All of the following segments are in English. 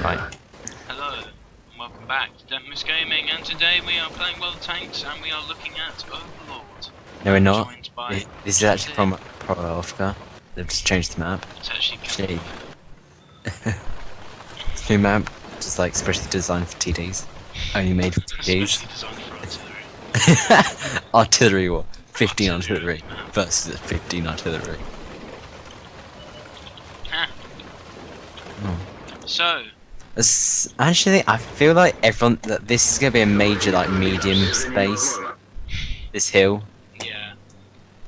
Right. Hello, and welcome back to Deathmiss Gaming, and today we are playing World of Tanks, and we are looking at Overlord. No, we're not. Joined by This is actually from Africa. They've just changed the map. It's actually Shade. New map, just like specially designed for TDs. Only made for TDs. especially designed for artillery. Artillery war. 15 artillery versus 15 artillery. Huh. Oh. So, Actually, I feel like everyone that this is gonna be a major like medium space. This hill, yeah.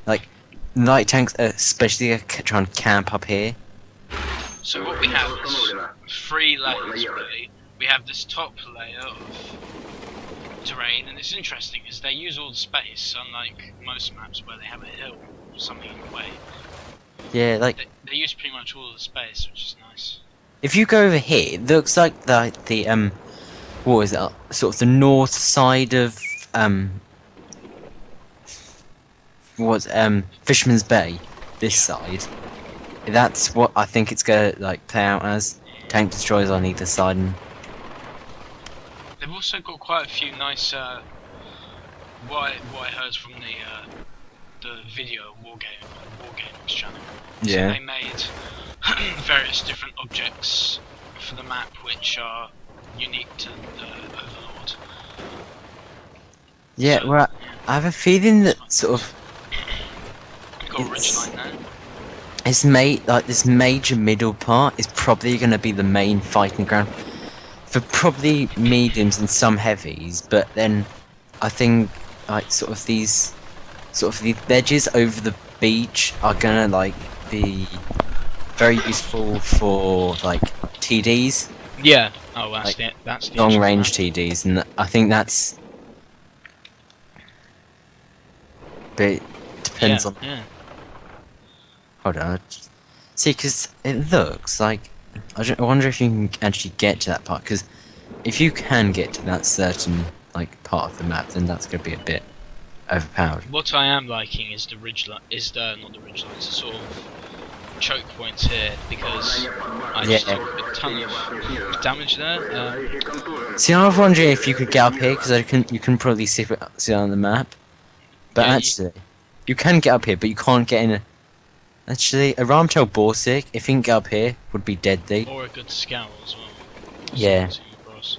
like light tanks, especially trying to camp up here. So what we have is 3 layers really. We have this top layer of terrain, and it's interesting because they use all the space, unlike most maps where they have a hill or something in the way. Yeah, like They use pretty much all of the space, which is nice. if you go over here, it looks like the what is it? Sort of the north side of Fisherman's Bay. This side. That's what I think it's gonna like play out as. Tank destroyers on either side. And They've also got quite a few nice, what I heard from the video Wargames channel. yeah. So they made various different objects for the map which are unique to the Overlord. Yeah, So, well, I have a feeling that sort of We've got a ridgeline there. it's made like this major middle part is probably going to be the main fighting ground for probably mediums and some heavies, but then I think like sort of these ledges over the beach are gonna like be very useful for like TDs. Yeah. Oh, that's Like, it. That's the Long range TDs, and I think that's. But it depends on. Yeah. Hold on. See, because it looks like. I wonder if you can actually get to that part, because if you can get to that certain like part of the map, then that's going to be a bit overpowered. What I am liking is the ridgeline. Not the ridgelines. The sort of choke points here, because I just took a ton of damage there. See, I was wondering if you could get up here, because you can probably see it on the map. But Yeah, actually, you can get up here, but you can't get in a. Actually, a Ramtel Borsig, if you can get up here, would be deadly. Or a good scout as well. Yeah. Across.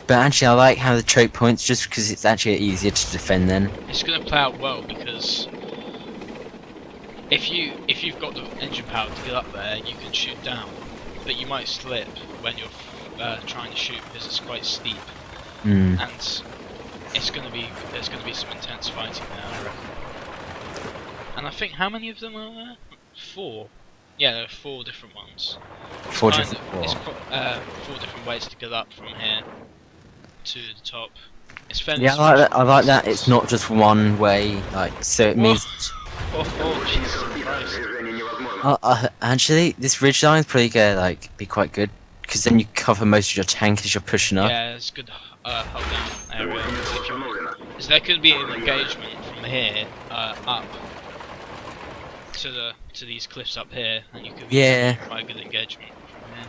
But actually, I like how the choke points, just because it's actually easier to defend then. It's going to play out well, because if you've got the engine power to get up there, you can shoot down, but you might slip when you're trying to shoot because it's quite steep, Mm. and there's going to be some intense fighting there, I reckon. And I think how many of them are there? 4. Yeah, there are 4 different ones. It's 4 kind different. of- It's 4 different ways to get up from here to the top. It's fairly. Yeah, I like that. I like that. It's not just one way. Like, so it means. Oh, Jesus Christ! Actually, this ridgeline is probably gonna like be quite good, because then you cover most of your tank as you're pushing up. Yeah, it's good hold down area. If you want. Because there could be an engagement from here up to these cliffs up here, and you could be quite a good engagement from here.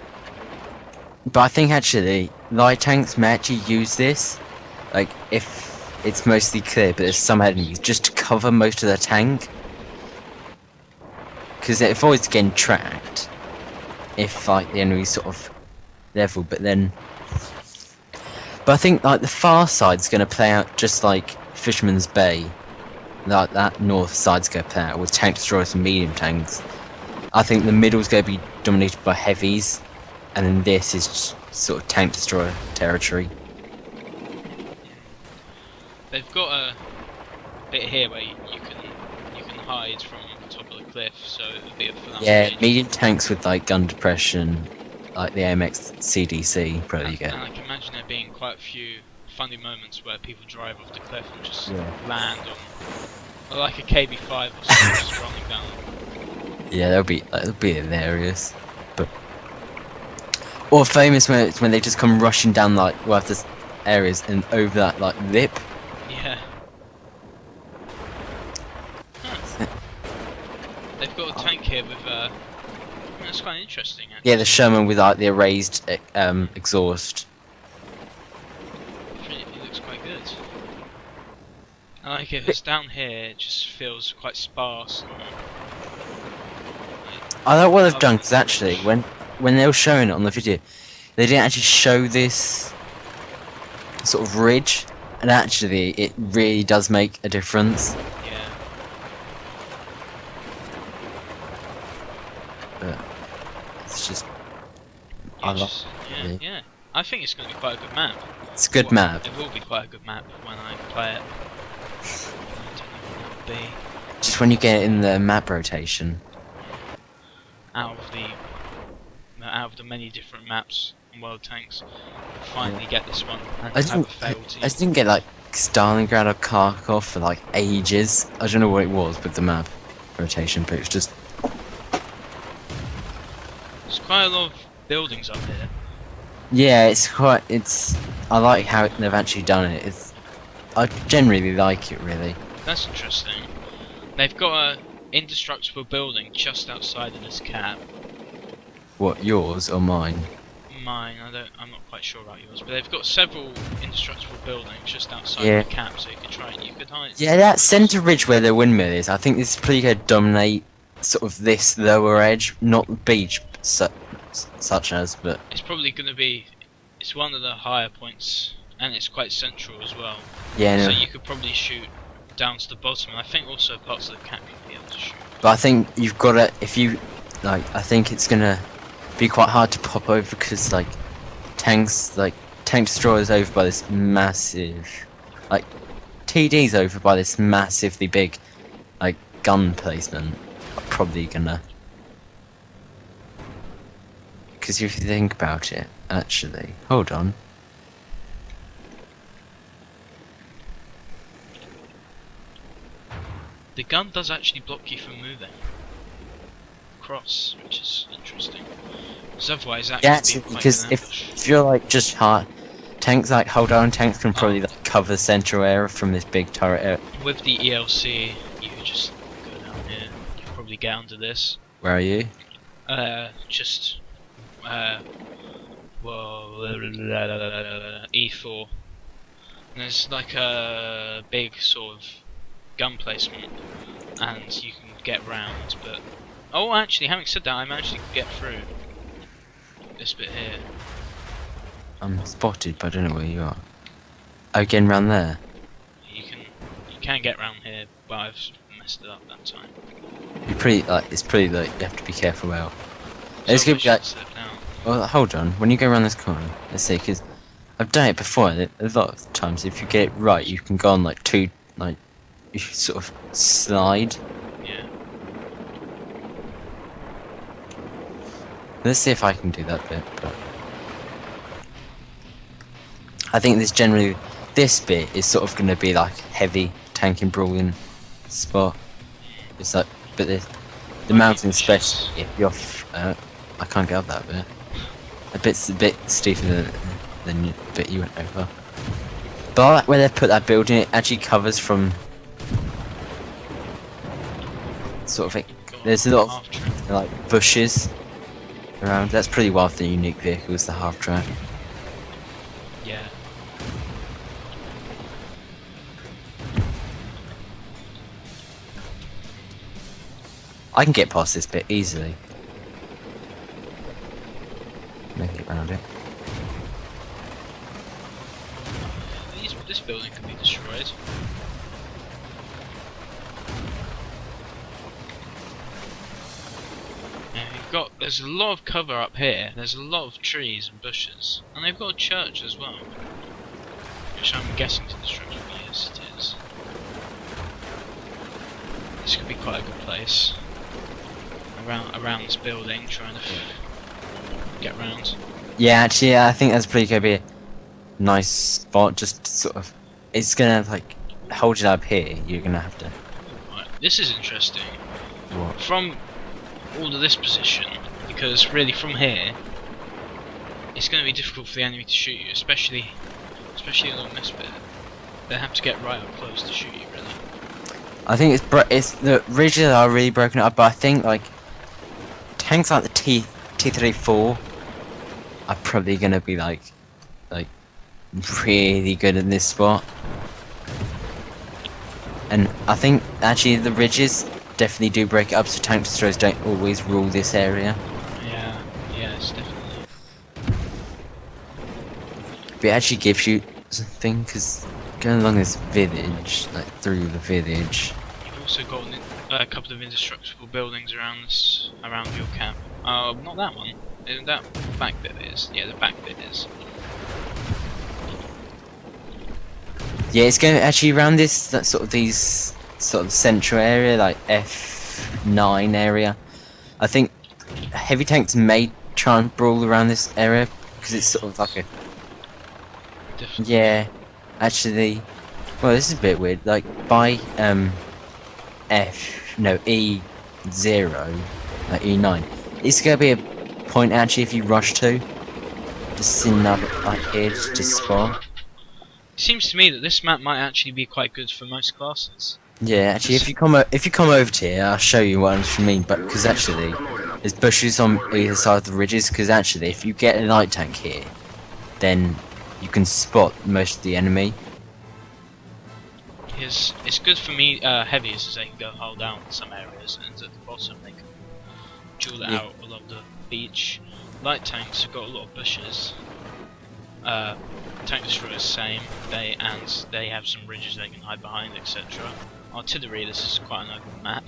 But I think actually, light tanks may actually use this, like if it's mostly clear, but there's some enemies, just to cover most of the tank. Because if always getting tracked, if like the enemy's sort of level, but I think like the far side's gonna play out just like Fisherman's Bay. Like that north side's gonna play out with tank destroyers and medium tanks. I think the middle's gonna be dominated by heavies, and then this is just sort of tank destroyer territory. They've got a bit here where you can hide from the top of the cliff, so it'll be a fun engagement. Medium tanks with like gun depression, like the AMX CDC, probably you get. And I can imagine there being quite a few funny moments where people drive off the cliff and just land on, like a KB5 or something, just rolling down. Yeah, that'll be hilarious. But or famous when they just come rushing down like this areas and over that like lip. Yeah. They've got a tank here with That's quite interesting. Actually. Yeah, the Sherman with like the erased exhaust. It looks quite good. I like it. It's down here. It just feels quite sparse. I like what they've done because actually, when they were showing it on the video, they didn't actually show this sort of ridge, and actually, it really does make a difference. Yeah. But it's just, Yeah. I think it's going to be quite a good map. It's a good map. It will be quite a good map when I play it. I don't know what that'll be. Just when you get in the map rotation. Out of the many different maps in World of Tanks, finally get this one. And I have a failed team. just didn't get like Stalingrad or Kharkov for like ages. I don't know what it was with the map rotation, but it's just. There's quite a lot of buildings up here. Yeah, I like how they've actually done it. I generally like it, really. That's interesting. They've got a indestructible building just outside of this cap. What, yours or mine? Mine, I'm not quite sure about yours, but they've got several indestructible buildings just outside Yeah. the cap, so you could hide. Yeah, that centre ridge where the windmill is, I think this is probably going to dominate sort of this lower edge, not the beach such as, but... It's probably going to be, it's one of the higher points, and it's quite central as well. Yeah, So no. you could probably shoot down to the bottom, and I think also parts of the cap you'd be able to shoot. But I think you've got to, if you, like, I think it's going to be quite hard to pop over because, like, tank destroyers over by this massive, like, TD's over by this massively big, like, gun placement. Are probably gonna, because if you think about it, actually, hold on. The gun does actually block you from moving across, which is interesting. Because otherwise that Yeah, could be quite because an ambush. if you're like just hard tanks, like hold on, tanks can probably like cover the central area from this big turret area. With the ELC, you just go down here. You can probably get under this. Where are you? Just E4. And there's like a big sort of gun placement, and you can get round. But oh, actually, having said that, I managed to get through this bit here. I'm spotted, but I don't know where you are. Oh, again, round there. You can get round here, but I've messed it up that time. You're pretty like it's pretty like you have to be careful. Well, So it's gonna I be like. should slip down. Well, hold on. When you go around this corner, let's see, because I've done it before. A lot of times, if you get it right, you can go on like two, like you sort of slide. Yeah. Let's see if I can do that bit. But I think this bit is sort of going to be like heavy tanking brawling spot. It's like, but the mountain, especially if you're, I can't get up that bit. A bit steeper than the bit you went over. But I like where they put that building. It actually covers from sort of there's a lot of like bushes around. That's pretty well the unique vehicles, the half track. Yeah. I can get past this bit easily. Make it around it. This building can be destroyed. Yeah, there's a lot of cover up here. There's a lot of trees and bushes, and they've got a church as well, which I'm guessing to destruction. Yes, it is. This could be quite a good place. Around this building, trying to get round. Yeah, actually, I think that's pretty gonna be a nice spot. Just sort of, it's gonna like hold it up here. You're gonna have to. Right, this is interesting. What? From all of this position, because really from here, it's going to be difficult for the enemy to shoot you, especially along this bit. They have to get right up close to shoot you, really. I think it's the ridges are really broken up, but I think like tanks like the T34 are probably gonna be like really good in this spot. And I think actually the ridges definitely do break it up, so tank destroyers don't always rule this area. Yeah, yes, definitely. But it actually gives you something, because going along this village, like through the village. You've also got a couple of indestructible buildings around your camp. Not that one. That back bit is. Yeah, the back bit is. Yeah, it's going actually around this these sort of central area, like F9 area. I think heavy tanks may try and brawl around this area because it's sort of like a Definitely. yeah. Actually, well, this is a bit weird. Like by E0, like E9, it's gonna be a point actually if you rush to just sitting up like here just to spawn. It seems to me that this map might actually be quite good for most classes. Yeah, actually, if you come over to here, I'll show you what I mean. But because actually, there's bushes on either side of the ridges. Because actually, if you get a light tank here, then you can spot most of the enemy. It's good for me heavies, as they can go hold down in some areas, and at the bottom they can duel it out along the beach. Light tanks have got a lot of bushes. Tank destroyers same. They have some ridges they can hide behind, etc. Artillery, this is quite an open map.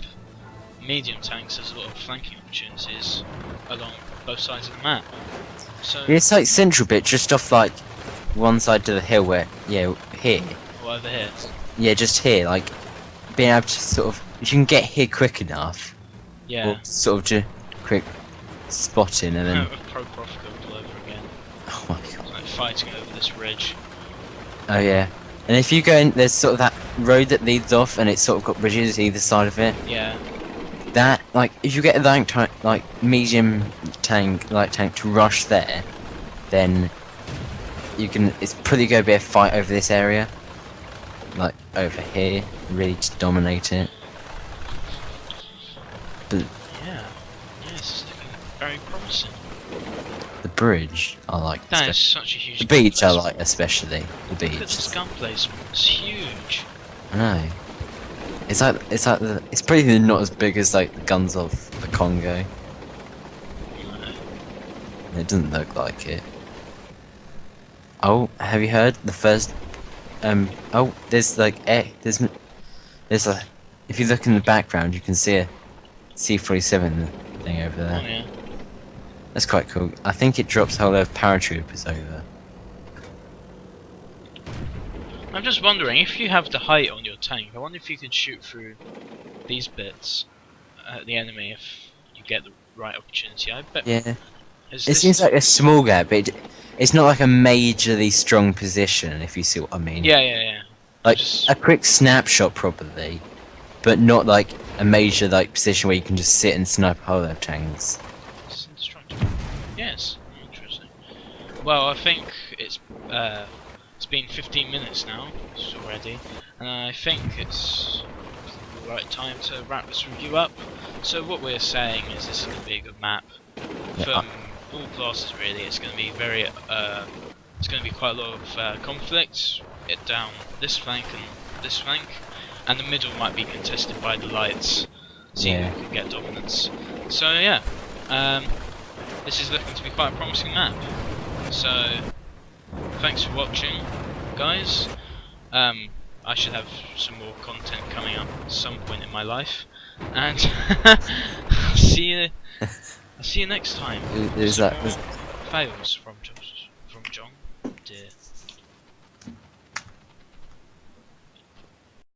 Medium tanks, there's a lot of flanking opportunities along both sides of the map. So It's like central bit, just off like one side to the hill where here. over here. Yeah, just here, like being able to sort of if you can get here quick enough. Yeah. Or sort of just quick spotting and then. Pro Prof all over again. Oh my god. It's like fighting over this ridge. Oh yeah. And if you go in, there's sort of that road that leads off, and it's sort of got bridges either side of it. Yeah. That like if you get a light medium tank, light tank to rush there, then you can. It's pretty gonna be a fight over this area, like over here, really to dominate it. But Yeah. Yes, it's looking very promising. the bridge, I like. That is such a huge. The beach, I gun like especially. The placement. Look at beach. this gun placement. It's huge. I know. It's like it's probably not as big as like the guns of the Congo. It doesn't look like it. Oh, have you heard the first? Oh, there's like there's a. If you look in the background, you can see a C-47 thing over there. Oh yeah. That's quite cool. I think it drops a whole lot of paratroopers over. I'm just wondering, if you have the height on your tank, I wonder if you could shoot through these bits at the enemy if you get the right opportunity. I bet. Yeah. It It seems like a small gap, but it's not like a majorly strong position, if you see what I mean. Yeah, yeah, yeah. Like Just- a quick snapshot, probably, but not like a major position where you can just sit and snipe hollow tanks. It's indestructible. Yes, interesting. Well, I think it's been 15 minutes now already, and I think it's the right time to wrap this review up. So what we're saying is this is going to be a good map for all classes. Really, it's going to be very it's going to be quite a lot of conflict. It down this flank and this flank, and the middle might be contested by the lights. See who can get dominance. So yeah, this is looking to be quite a promising map. So thanks for watching, guys. I should have some more content coming up at some point in my life, and I'll see you next time. Is Some that? more fails from John.